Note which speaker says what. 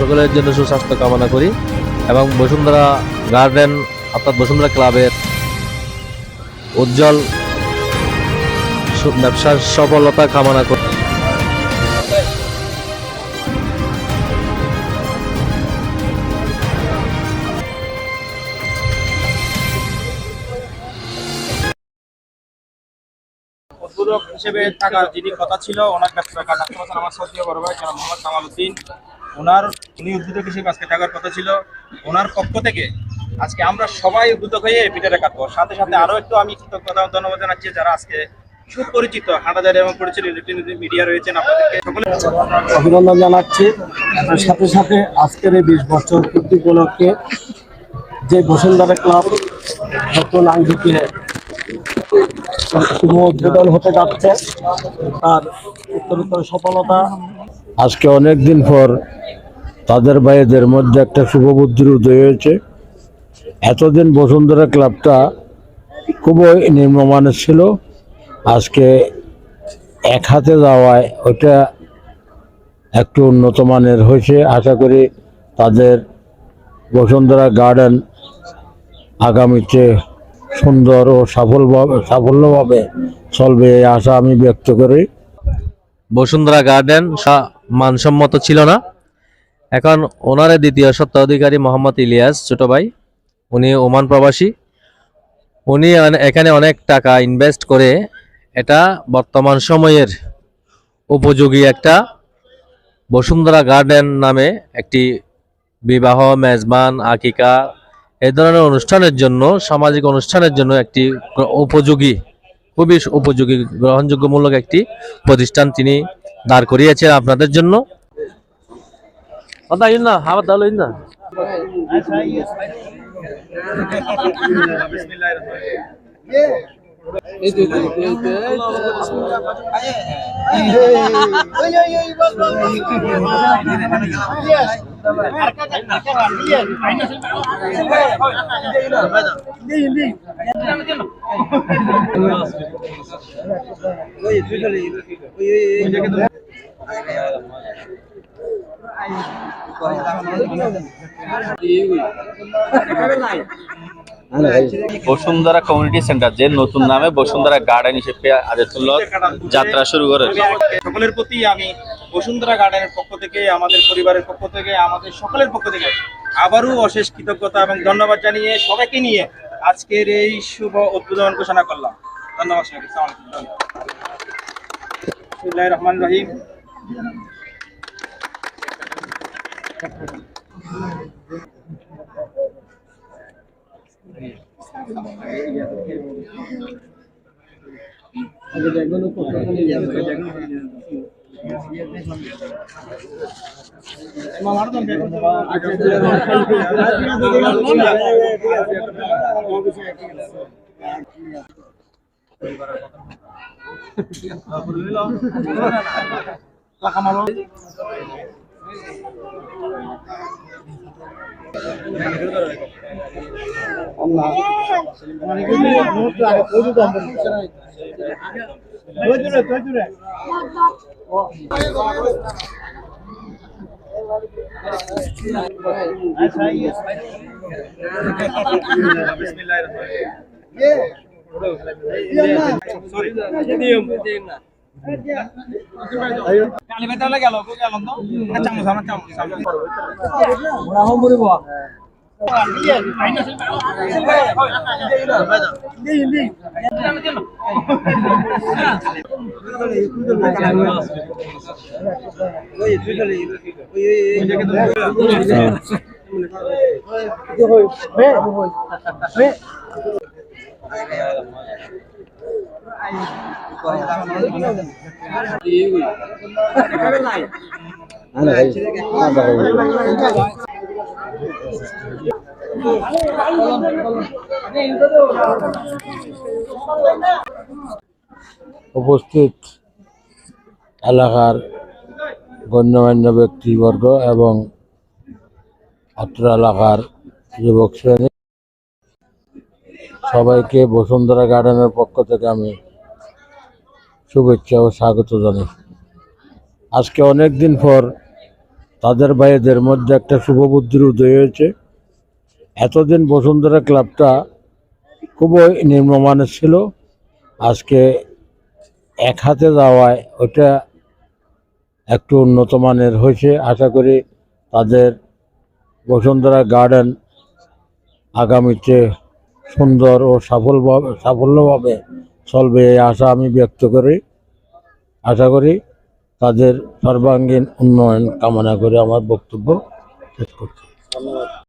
Speaker 1: সকলের জন্য সুস্বাস্থ্য কামনা করি এবং বসুন্ধরা গার্ডেন অর্থাৎ বসুন্ধরা ক্লাবের উজ্জ্বল ব্যবসার সফলতা কামনা করি।
Speaker 2: উদ্বোধক হিসেবে থাকার যিনি কথা ছিল ওনার ব্যবসা কার্ড রাখতে পারছেন আমার শ্রদ্ধেয় বড় ভাই জনাব মোহাম্মদ কামাল উদ্দিন। উনি উদ্বোধক হিসেবে আজকে থাকার কথা ছিল। ওনার পক্ষ থেকে আজকে আমরা সবাই উদ্বোধক হয়ে পিঠাটা কাটবো। সাথে সাথে আরো একটু আমি কৃতজ্ঞতা ধন্যবাদ জানাচ্ছি যারা আজকে সুপরিচিত হাটাজারি এবং পরিচিত ইলেকট্রনিক মিডিয়া রয়েছেন, আপনাদেরকে সকলে
Speaker 3: অভিনন্দন জানাচ্ছি। সাথে সাথে আজকের এই 20 বছর পূর্তি উপলক্ষে যে বসুন্ধরা ক্লাব নতুন আঙ্গিকে শুভ উদ্বোধন হতে যাচ্ছে, তার উত্তরোত্তর সফলতা।
Speaker 4: আজকে অনেক দিন পর তাদের ভাইদের মধ্যে একটা শুভবুদ্ধির উদয় হয়েছে। এতদিন বসুন্ধরা ক্লাবটা খুবই নিম্নমানের ছিল, আজকে এক হাতে যাওয়ায় ওইটা একটু উন্নত মানের হয়েছে। আশা করি তাদের বসুন্ধরা গার্ডেন আগামীতে সুন্দর ও সাফল্যভাবে চলবে এই আশা আমি ব্যক্ত করি।
Speaker 1: বসুন্ধরা গার্ডেন মানসম্মত ছিল না, এখন ওনার দ্বিতীয় স্বত্বাধিকারী মোহাম্মদ ইলিয়াস ছোট ভাই, উনি ওমান প্রবাসী, উনি এখানে অনেক টাকা ইনভেস্ট করে এটা বর্তমান সময়ের উপযোগী একটা বসুন্ধরা গার্ডেন নামে একটি বিবাহ, মেজবান, আকিকা এই ধরনের অনুষ্ঠানের জন্য, সামাজিক অনুষ্ঠানের জন্য একটি উপযোগী, খুবই উপযোগী গ্রহণযোগ্যমূলক একটি প্রতিষ্ঠান তিনি দাঁড় করিয়েছেন আপনাদের জন্য।
Speaker 5: বসুন্ধরা কমিউনিটি সেন্টার যে নতুন নামে বসুন্ধরা গার্ডেন হিসেবে আদেতুল্লাহ যাত্রা শুরু করে,
Speaker 2: সকলের প্রতি আমি বসুন্ধরা গার্ডেনের পক্ষ থেকে, আমাদের পরিবারের পক্ষ থেকে, আমাদের সকলের পক্ষ থেকে আবারও অশেষ কৃতজ্ঞতা এবং ধন্যবাদ জানিয়ে সবাইকে নিয়ে আজকের এই শুভ উদ্বোধন ঘোষণা করলাম। ধন্যবাদ সবাইকে। বিসমিল্লাহির রহমানির রহিম।
Speaker 4: উপস্থিত এলাকার গণ্যমান্য ব্যক্তিবর্গ এবং অত্র এলাকার যুবক শ্রেণী সবাইকে বসুন্ধরা গার্ডেনের পক্ষ থেকে আমি শুভেচ্ছা ও স্বাগত জানাই। আজকে অনেক দিন পর তাদের ভাইদের মধ্যে একটা শুভবুদ্ধির উদয় হয়েছে। এতদিন বসুন্ধরা ক্লাবটা খুবই নিম্নমানের ছিল, আজকে এক হাতে যাওয়ায় ওটা একটু উন্নত মানের হয়েছে। আশা করি তাদের বসুন্ধরা গার্ডেন আগামীতে সুন্দর ও সাফল্যভাবে চলবে এই আশা আমি ব্যক্ত করি। আশা করি তাদের সর্বাঙ্গীন উন্নয়ন কামনা করে আমার বক্তব্য শেষ করছি।